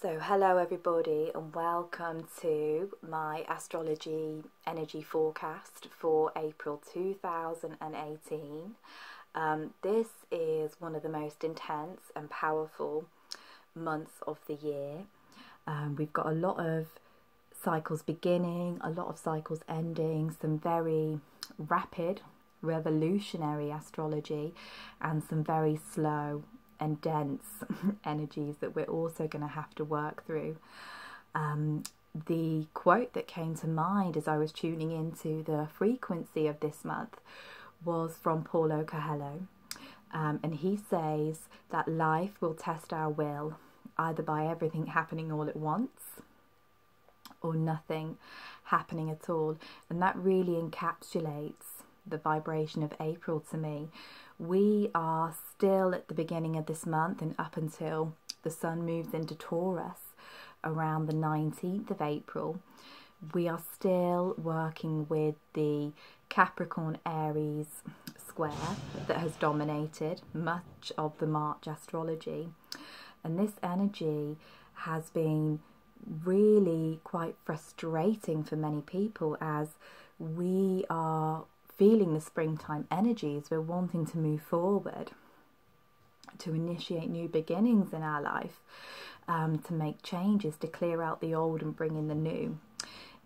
So hello everybody and welcome to my astrology energy forecast for April 2018. This is one of the most intense and powerful months of the year. We've got a lot of cycles beginning, a lot of cycles ending, some very rapid revolutionary astrology and some very slow and dense energies that we're also going to have to work through. The quote that came to mind as I was tuning into the frequency of this month was from Paulo Coelho, and he says that life will test our will either by everything happening all at once or nothing happening at all, and that really encapsulates the vibration of April to me. We are still at the beginning of this month and up until the sun moves into Taurus around the 19th of April. We are still working with the Capricorn Aries square that has dominated much of the March astrology. And this energy has been really quite frustrating for many people as we are feeling the springtime energies. We're wanting to move forward, to initiate new beginnings in our life, to make changes, to clear out the old and bring in the new.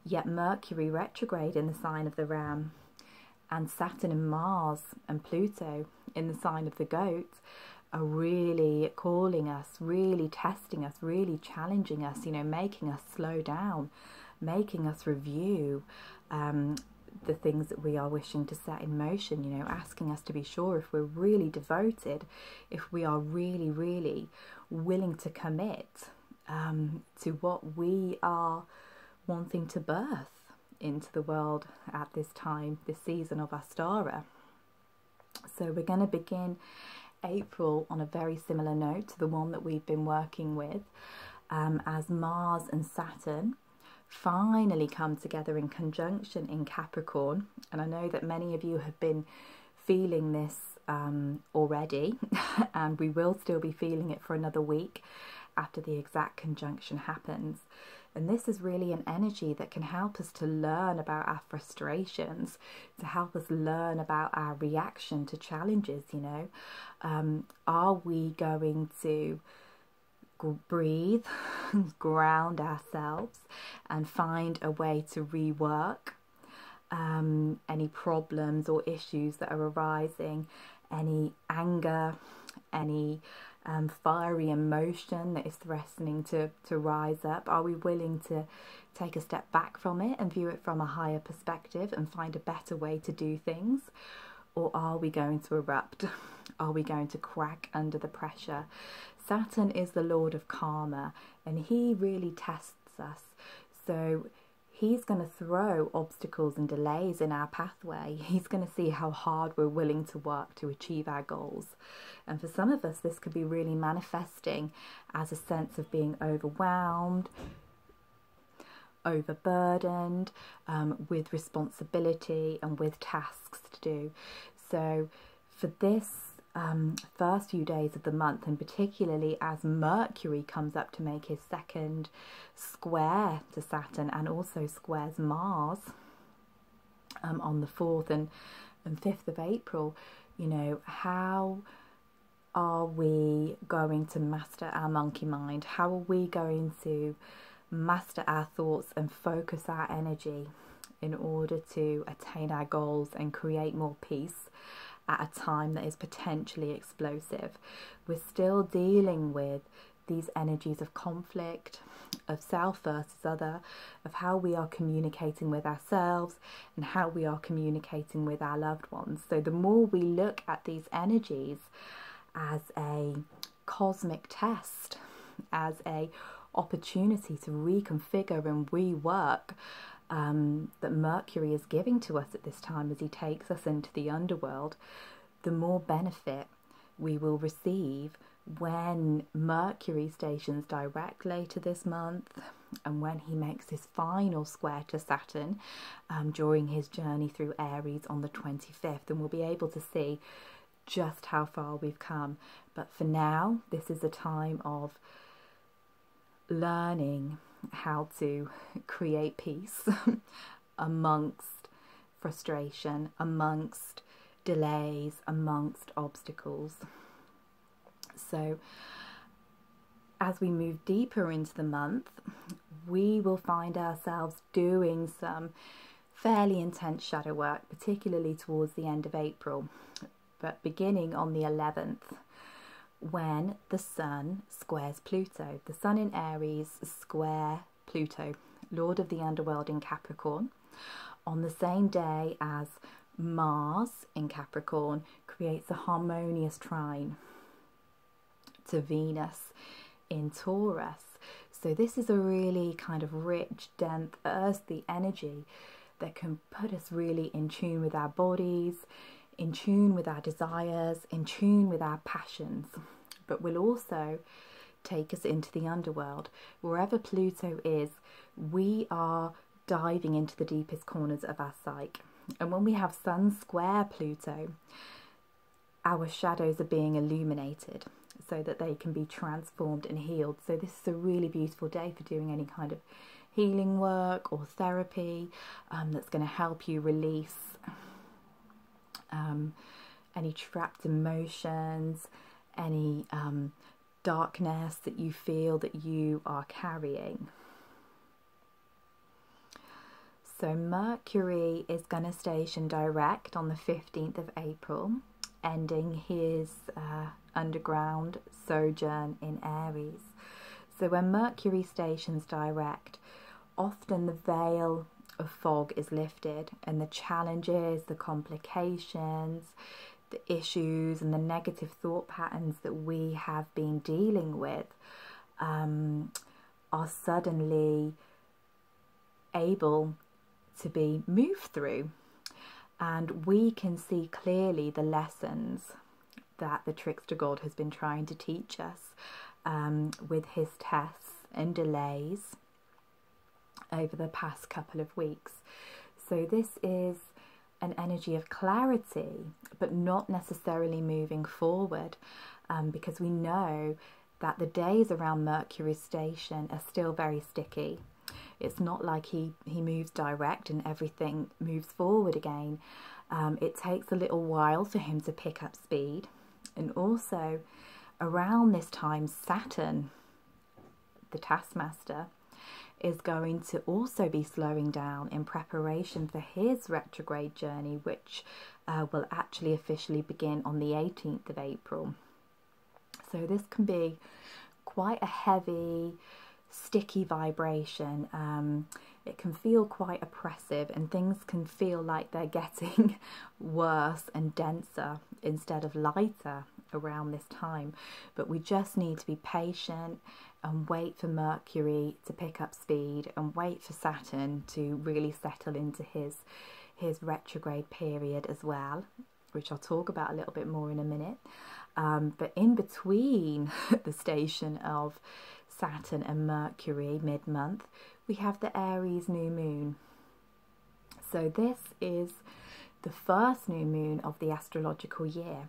Yet Mercury retrograde in the sign of the Ram and Saturn and Mars and Pluto in the sign of the Goat are really calling us, really testing us, really challenging us, making us slow down, making us review the things that we are wishing to set in motion, asking us to be sure if we're really devoted, if we are really, really willing to commit to what we are wanting to birth into the world at this time, this season of Astara. So we're going to begin April on a very similar note to the one that we've been working with, as Mars and Saturn finally come together in conjunction in Capricorn. And I know that many of you have been feeling this already and we will still be feeling it for another week after the exact conjunction happens. And this is really an energy that can help us to learn about our frustrations, to help us learn about our reaction to challenges. Are we going to breathe, ground ourselves and find a way to rework any problems or issues that are arising, any anger, any fiery emotion that is threatening to rise up? Are we willing to take a step back from it and view it from a higher perspective and find a better way to do things? Or are we going to erupt? Are we going to crack under the pressure? Saturn is the Lord of Karma and he really tests us. So he's going to throw obstacles and delays in our pathway. He's going to see how hard we're willing to work to achieve our goals. And for some of us, this could be really manifesting as a sense of being overwhelmed, overburdened, with responsibility and with tasks to do. So for this first few days of the month, and particularly as Mercury comes up to make his second square to Saturn and also squares Mars on the 4th and 5th of April, how are we going to master our monkey mind? How are we going to master our thoughts and focus our energy in order to attain our goals and create more peace at a time that is potentially explosive? We're still dealing with these energies of conflict, of self versus other, of how we are communicating with ourselves and how we are communicating with our loved ones. So the more we look at these energies as a cosmic test, as a opportunity to reconfigure and rework that Mercury is giving to us at this time as he takes us into the underworld, the more benefit we will receive when Mercury stations direct later this month and when he makes his final square to Saturn during his journey through Aries on the 25th. And we'll be able to see just how far we've come. But for now, this is a time of learning how to create peace amongst frustration, amongst delays, amongst obstacles. So as we move deeper into the month, we will find ourselves doing some fairly intense shadow work, particularly towards the end of April, but beginning on the 11th, when the Sun squares Pluto. The Sun in Aries square Pluto, Lord of the Underworld in Capricorn, on the same day as Mars in Capricorn creates a harmonious trine to Venus in Taurus. So this is a really kind of rich, dense, earthy energy that can put us really in tune with our bodies, in tune with our desires, in tune with our passions, but will also take us into the underworld. Wherever Pluto is, we are diving into the deepest corners of our psyche. And when we have Sun square Pluto, our shadows are being illuminated so that they can be transformed and healed. So this is a really beautiful day for doing any kind of healing work or therapy that's going to help you release any trapped emotions, any darkness that you feel that you are carrying. So Mercury is going to station direct on the 15th of April, ending his underground sojourn in Aries. So when Mercury stations direct, often the veil of fog is lifted, and the challenges, the complications, the issues and the negative thought patterns that we have been dealing with are suddenly able to be moved through, and we can see clearly the lessons that the trickster god has been trying to teach us with his tests and delays over the past couple of weeks. So this is an energy of clarity, but not necessarily moving forward, because we know that the days around Mercury's station are still very sticky. It's not like he moves direct and everything moves forward again. It takes a little while for him to pick up speed. And also around this time, Saturn, the taskmaster, is going to also be slowing down in preparation for his retrograde journey, which will actually officially begin on the 18th of April. So this can be quite a heavy, sticky vibration. It can feel quite oppressive, and things can feel like they're getting worse and denser instead of lighter around this time. But we just need to be patient and wait for Mercury to pick up speed, and wait for Saturn to really settle into his retrograde period as well, which I'll talk about a little bit more in a minute. But in between the station of Saturn and Mercury mid-month, we have the Aries new moon. So this is the first new moon of the astrological year,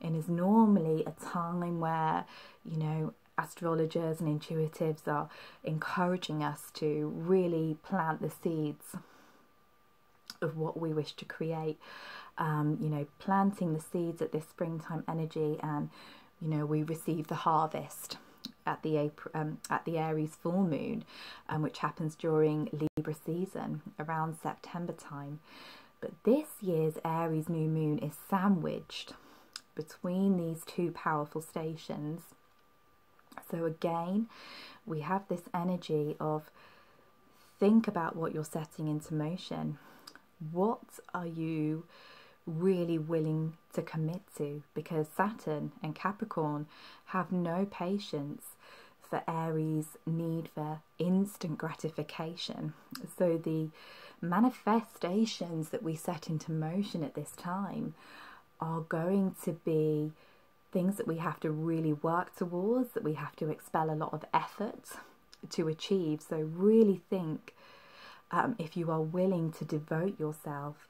and is normally a time where, you know, astrologers and intuitives are encouraging us to really plant the seeds of what we wish to create. You know, planting the seeds at this springtime energy, and you know, we receive the harvest at the Aries full moon, which happens during Libra season around September time. But this year's Aries new moon is sandwiched between these two powerful stations. So again, we have this energy of think about what you're setting into motion. What are you really willing to commit to? Because Saturn and Capricorn have no patience for Aries' need for instant gratification. So the manifestations that we set into motion at this time are going to be things that we have to really work towards, that we have to expel a lot of effort to achieve. So really think if you are willing to devote yourself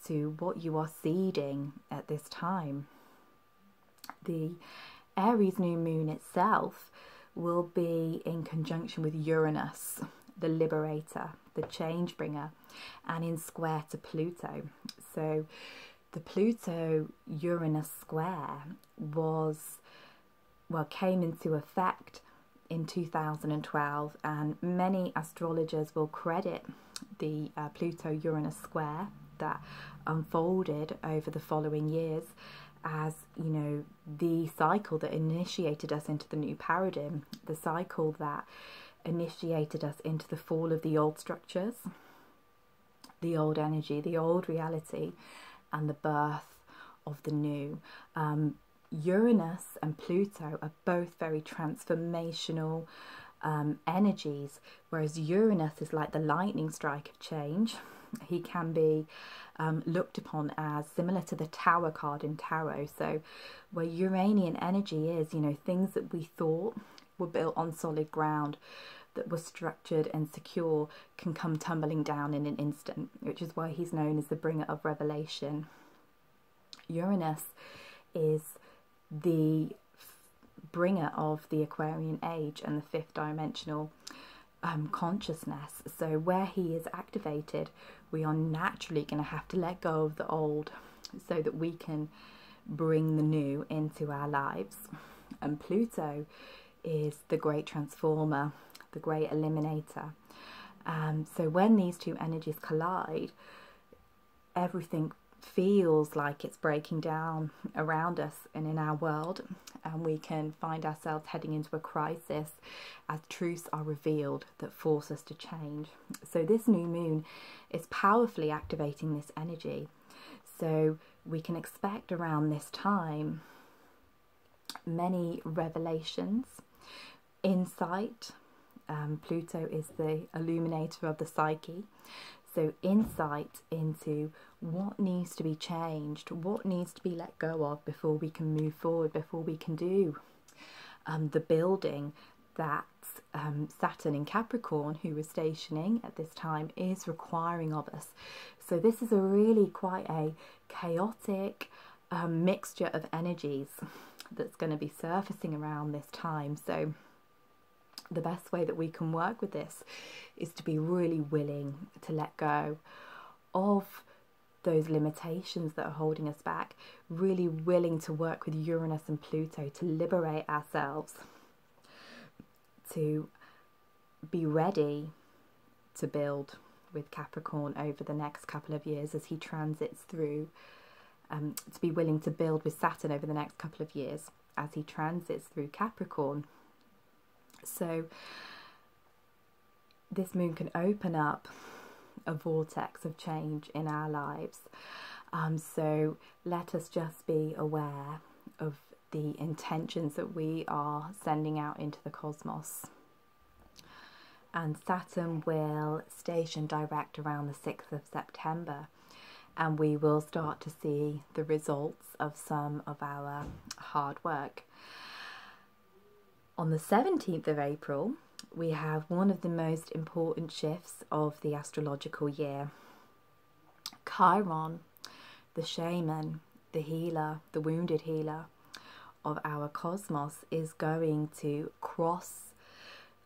to what you are seeding at this time. The Aries new moon itself will be in conjunction with Uranus, the liberator, the change bringer, and in square to Pluto. So the Pluto-Uranus square came into effect in 2012, and many astrologers will credit the Pluto-Uranus square that unfolded over the following years as, you know, the cycle that initiated us into the new paradigm, the cycle that initiated us into the fall of the old structures, the old energy, the old reality, and the birth of the new. Uranus and Pluto are both very transformational energies, whereas Uranus is like the lightning strike of change. He can be looked upon as similar to the Tower card in tarot. So where Uranian energy is, you know, things that we thought were built on solid ground, that were structured and secure, can come tumbling down in an instant, which is why he's known as the bringer of revelation. Uranus is the bringer of the Aquarian age and the fifth dimensional consciousness. So where he is activated, we are naturally going to have to let go of the old so that we can bring the new into our lives. And Pluto is the great transformer, the great eliminator. So when these two energies collide, everything feels like it's breaking down around us and in our world, and we can find ourselves heading into a crisis as truths are revealed that force us to change. So this new moon is powerfully activating this energy. So we can expect around this time many revelations, insight. Pluto is the illuminator of the psyche. So insight into what needs to be changed, what needs to be let go of before we can move forward, before we can do the building that Saturn in Capricorn, who is stationing at this time, is requiring of us. So this is a really quite a chaotic mixture of energies that's going to be surfacing around this time. So the best way that we can work with this is to be really willing to let go of those limitations that are holding us back, really willing to work with Uranus and Pluto to liberate ourselves, to be ready to build with Capricorn over the next couple of years as he transits through, to be willing to build with Saturn over the next couple of years as he transits through Capricorn. So this moon can open up a vortex of change in our lives. So let us just be aware of the intentions that we are sending out into the cosmos. And Saturn will station direct around the 6th of September, and we will start to see the results of some of our hard work. On the 17th of April, we have one of the most important shifts of the astrological year. Chiron, the shaman, the healer, the wounded healer of our cosmos, is going to cross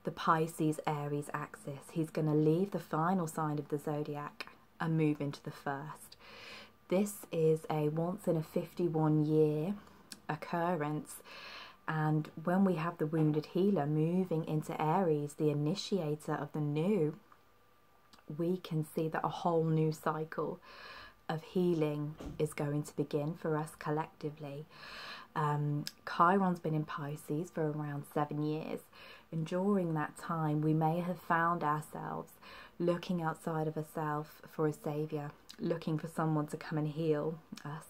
the Pisces Aries axis. He's going to leave the final sign of the zodiac and move into the first. This is a once in a 51 year occurrence. And when we have the wounded healer moving into Aries, the initiator of the new, we can see that a whole new cycle of healing is going to begin for us collectively. Chiron's been in Pisces for around 7 years. And during that time, we may have found ourselves looking outside of ourselves for a saviour, looking for someone to come and heal us,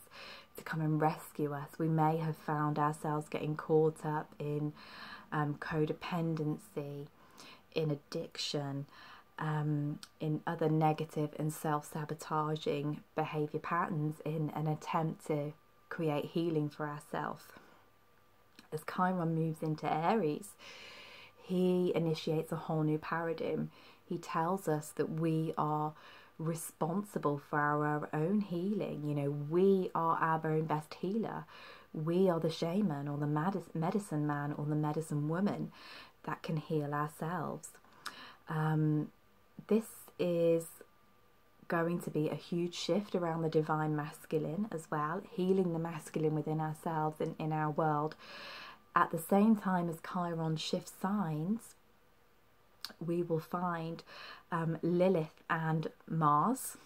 to come and rescue us. We may have found ourselves getting caught up in codependency, in addiction, in other negative and self-sabotaging behaviour patterns in an attempt to create healing for ourselves. As Chiron moves into Aries, he initiates a whole new paradigm. He tells us that we are responsible for our own healing. You know, we are our own best healer. We are the shaman or the medicine man or the medicine woman. that can heal ourselves. This is going to be a huge shift around the divine masculine as well, healing the masculine within ourselves and in our world. At the same time as Chiron shifts signs, we will find Lilith and Mars,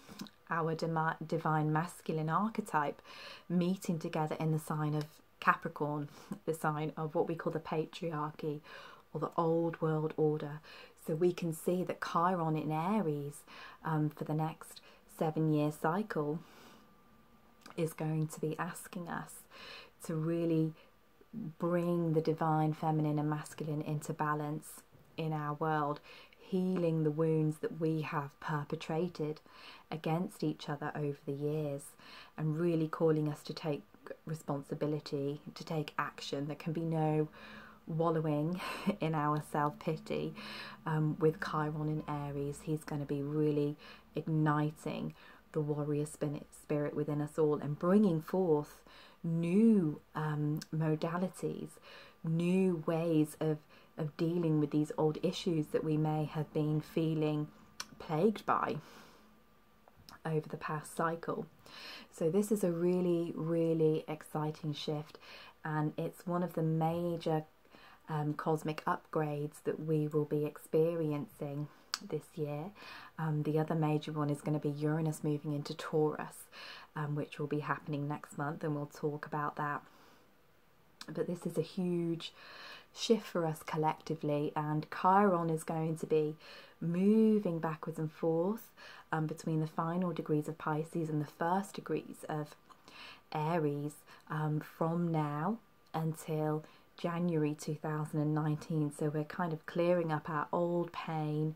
our divine masculine archetype, meeting together in the sign of Capricorn, the sign of what we call the patriarchy or the old world order. So we can see that Chiron in Aries for the next 7-year cycle is going to be asking us to really bring the divine feminine and masculine into balance in our world, healing the wounds that we have perpetrated against each other over the years, and really calling us to take responsibility, to take action. There can be no wallowing in our self-pity. With Chiron in Aries, he's going to be really igniting the warrior spirit within us all and bringing forth new modalities, new ways of dealing with these old issues that we may have been feeling plagued by over the past cycle. So this is a really, really exciting shift, and it's one of the major cosmic upgrades that we will be experiencing this year. The other major one is going to be Uranus moving into Taurus, which will be happening next month, and we'll talk about that. But this is a huge shift for us collectively, and Chiron is going to be moving backwards and forth between the final degrees of Pisces and the first degrees of Aries from now until January 2019. So we're kind of clearing up our old pain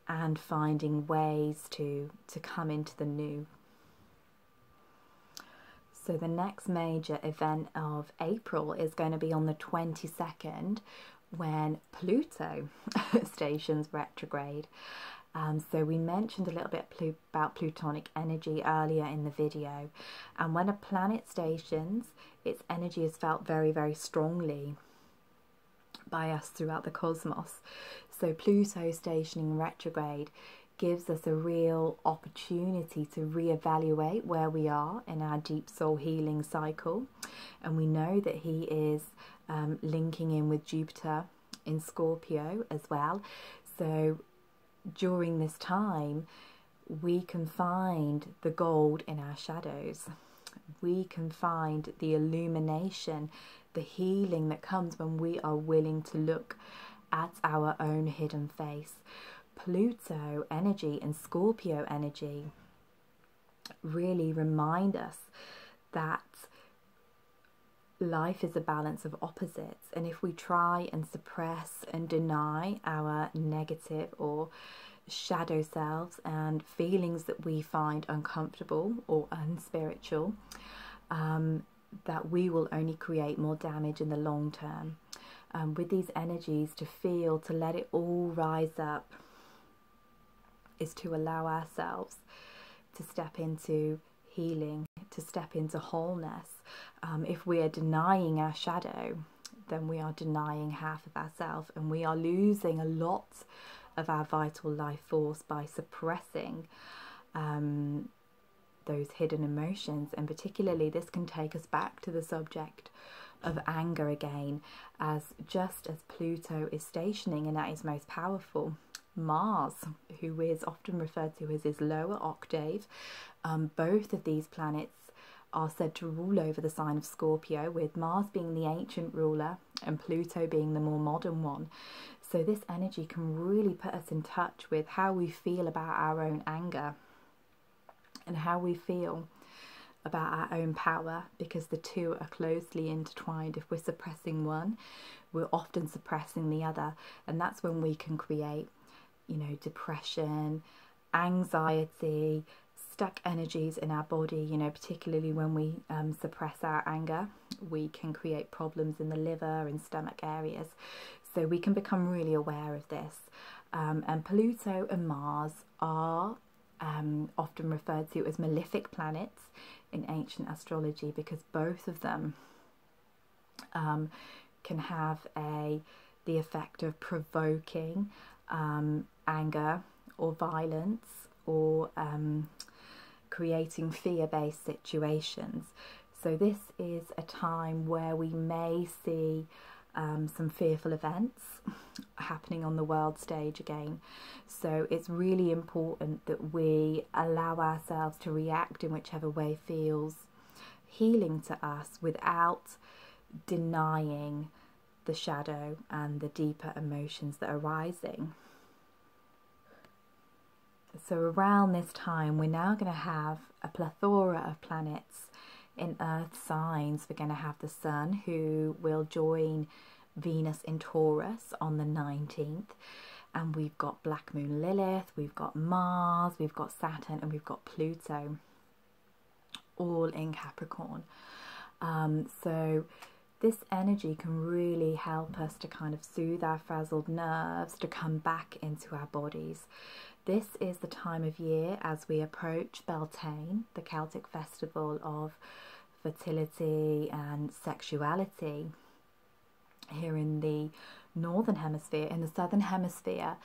and finding ways to come into the new. So the next major event of April is going to be on the 22nd, when Pluto stations retrograde. So we mentioned a little bit about Plutonic energy earlier in the video, and when a planet stations, its energy is felt very, very strongly by us throughout the cosmos. So Pluto stationing retrograde gives us a real opportunity to reevaluate where we are in our deep soul healing cycle. And we know that he is linking in with Jupiter in Scorpio as well. So during this time, we can find the gold in our shadows. We can find the illumination, the healing that comes when we are willing to look at our own hidden face. Pluto energy and Scorpio energy really remind us that life is a balance of opposites, and if we try and suppress and deny our negative or shadow selves and feelings that we find uncomfortable or unspiritual, that we will only create more damage in the long term. With these energies, to feel, to let it all rise up, is to allow ourselves to step into healing, to step into wholeness. If we are denying our shadow, then we are denying half of ourselves, and we are losing a lot of our vital life force by suppressing those hidden emotions. And particularly this can take us back to the subject of anger again, as just as Pluto is stationing and at its most powerful, Mars, who is often referred to as his lower octave, both of these planets are said to rule over the sign of Scorpio, with Mars being the ancient ruler and Pluto being the more modern one. So this energy can really put us in touch with how we feel about our own anger and how we feel about our own power, because the two are closely intertwined. If we're suppressing one, we're often suppressing the other, and that's when we can create, you know, depression, anxiety, stuck energies in our body. You know, particularly when we suppress our anger, we can create problems in the liver and stomach areas. So we can become really aware of this. And Pluto and Mars are often referred to as malefic planets in ancient astrology, because both of them can have a the effect of provoking anger or violence, or creating fear-based situations. So this is a time where we may see some fearful events happening on the world stage again. So it's really important that we allow ourselves to react in whichever way feels healing to us, without denying the shadow and the deeper emotions that are rising. So around this time, we're now going to have a plethora of planets in Earth signs. We're going to have the Sun, who will join Venus in Taurus on the 19th. And we've got Black Moon Lilith, we've got Mars, we've got Saturn, and we've got Pluto, all in Capricorn. So this energy can really help us to kind of soothe our frazzled nerves, to come back into our bodies. This is the time of year as we approach Beltane, the Celtic festival of fertility and sexuality here in the Northern Hemisphere. In the Southern Hemisphere,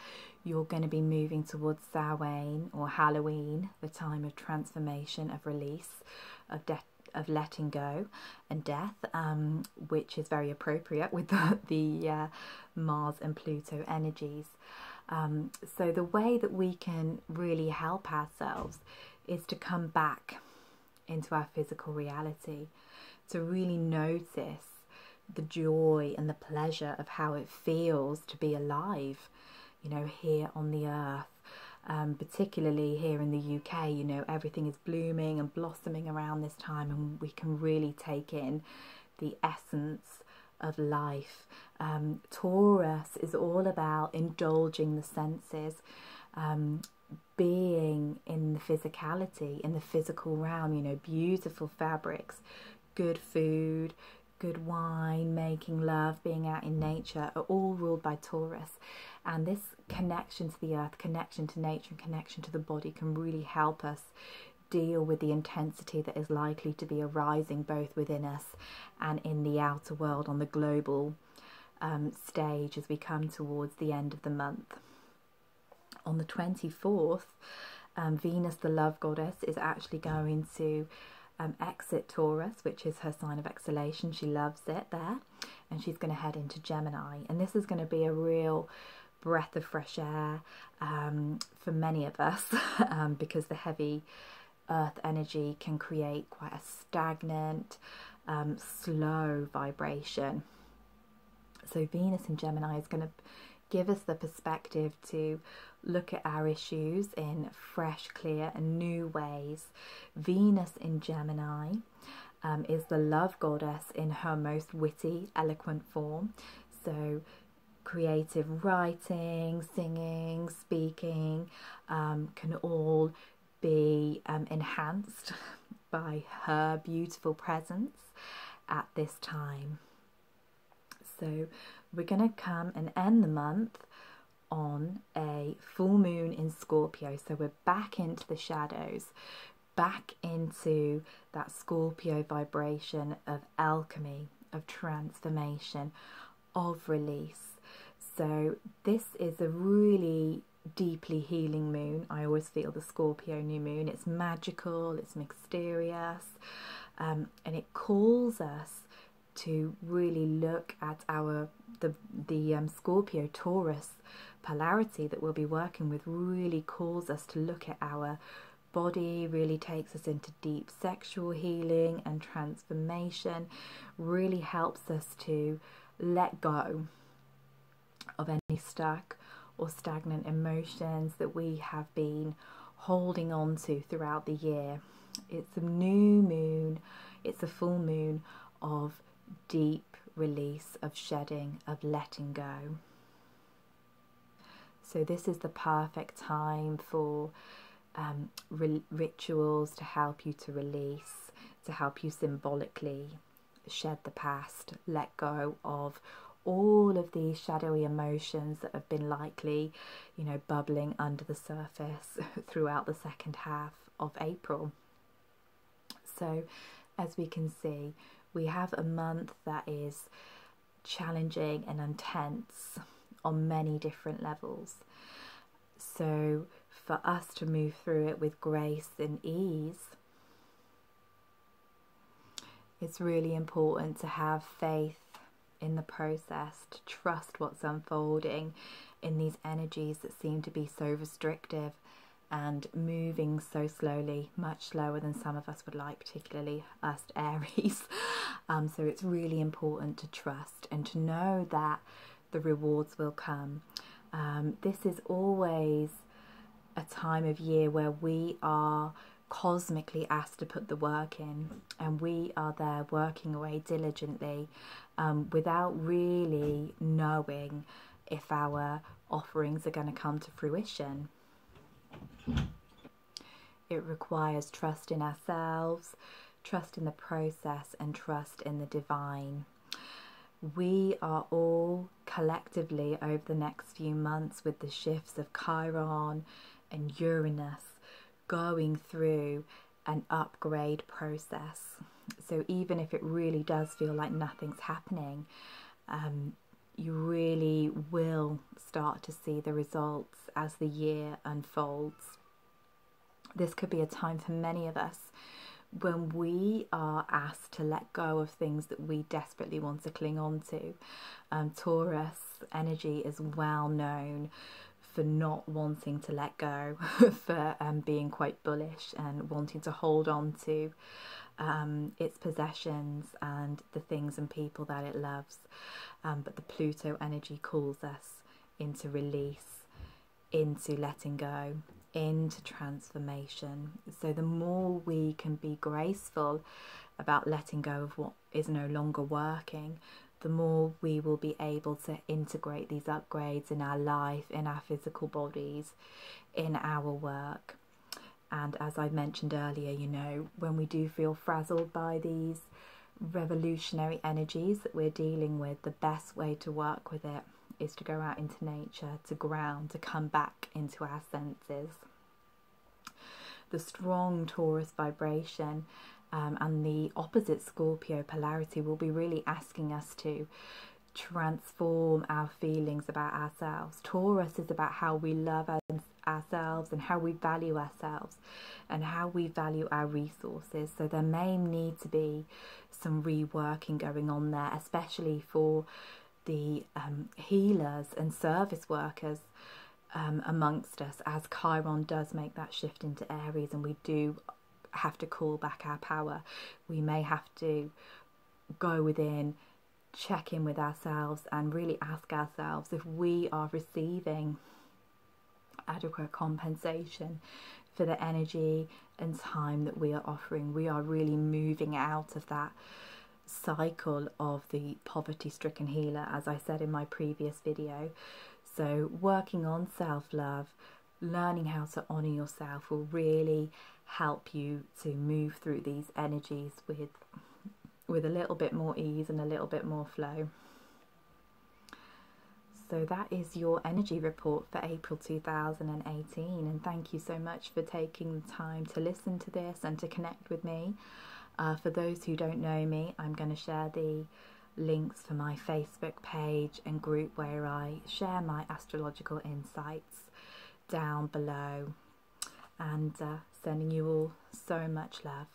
you're going to be moving towards Samhain or Halloween, the time of transformation, of release, of death, of letting go and death, which is very appropriate with the Mars and Pluto energies. So the way that we can really help ourselves is to come back into our physical reality, to really notice the joy and the pleasure of how it feels to be alive, you know, here on the earth. Particularly here in the UK, you know, everything is blooming and blossoming around this time, and we can really take in the essence of life. Taurus is all about indulging the senses, being in the physicality, in the physical realm, you know, beautiful fabrics, good food, good wine, making love, being out in nature, are all ruled by Taurus. And this connection to the earth, connection to nature, and connection to the body can really help us deal with the intensity that is likely to be arising both within us and in the outer world on the global stage as we come towards the end of the month. On the 24th, Venus, the love goddess, is actually going to exit Taurus, which is her sign of exhalation. She loves it there, and she's going to head into Gemini. And this is going to be a real breath of fresh air for many of us because the heavy earth energy can create quite a stagnant, slow vibration. So Venus in Gemini is going to give us the perspective to look at our issues in fresh, clear and new ways. Venus in Gemini is the love goddess in her most witty, eloquent form. So creative writing, singing, speaking can all be enhanced by her beautiful presence at this time. So we're going to come and end the month on a full moon in Scorpio. So we're back into the shadows, back into that Scorpio vibration of alchemy, of transformation, of release. So this is a really deeply healing moon. I always feel the Scorpio new moon. It's magical, it's mysterious, and it calls us to really look at the Scorpio Taurus polarity that we'll be working with. Really calls us to look at our body, really takes us into deep sexual healing and transformation, really helps us to let go of any stuck or stagnant emotions that we have been holding on to throughout the year. It's a new moon, it's a full moon of deep release, of shedding, of letting go. So this is the perfect time for rituals to help you to release, to help you symbolically shed the past, let go of all of these shadowy emotions that have been likely, you know, bubbling under the surface throughout the second half of April. So as we can see, we have a month that is challenging and intense on many different levels. So for us to move through it with grace and ease, it's really important to have faith in the process, to trust what's unfolding in these energies that seem to be so restrictive and moving so slowly, much slower than some of us would like, particularly us Aries. So it's really important to trust and to know that the rewards will come. This is always a time of year where we are cosmically asked to put the work in, and we are there working away diligently without really knowing if our offerings are going to come to fruition. It requires trust in ourselves, trust in the process, and trust in the divine. We are all collectively over the next few months, with the shifts of Chiron and Uranus, going through an upgrade process. So even if it really does feel like nothing's happening, you really will start to see the results as the year unfolds. This could be a time for many of us when we are asked to let go of things that we desperately want to cling on to. Taurus energy is well known for not wanting to let go, for being quite bullish and wanting to hold on to its possessions and the things and people that it loves. But the Pluto energy calls us into release, into letting go, into transformation. So the more we can be graceful about letting go of what is no longer working, the more we will be able to integrate these upgrades in our life, in our physical bodies, in our work. And as I mentioned earlier, you know, when we do feel frazzled by these revolutionary energies that we're dealing with, the best way to work with it is to go out into nature, to ground, to come back into our senses. The strong Taurus vibration and the opposite Scorpio polarity will be really asking us to transform our feelings about ourselves. Taurus is about how we love ourselves and how we value ourselves and how we value our resources. So there may need to be some reworking going on there, especially for the healers and service workers amongst us, as Chiron does make that shift into Aries, and we do have to call back our power. We may have to go within, check in with ourselves, and really ask ourselves if we are receiving adequate compensation for the energy and time that we are offering. We are really moving out of that cycle of the poverty-stricken healer, as I said in my previous video. So working on self-love, learning how to honour yourself will really help you to move through these energies with a little bit more ease and a little bit more flow. So that is your energy report for April 2018, and thank you so much for taking the time to listen to this and to connect with me. For those who don't know me, I'm going to share the links for my Facebook page and group where I share my astrological insights down below, and sending you all so much love.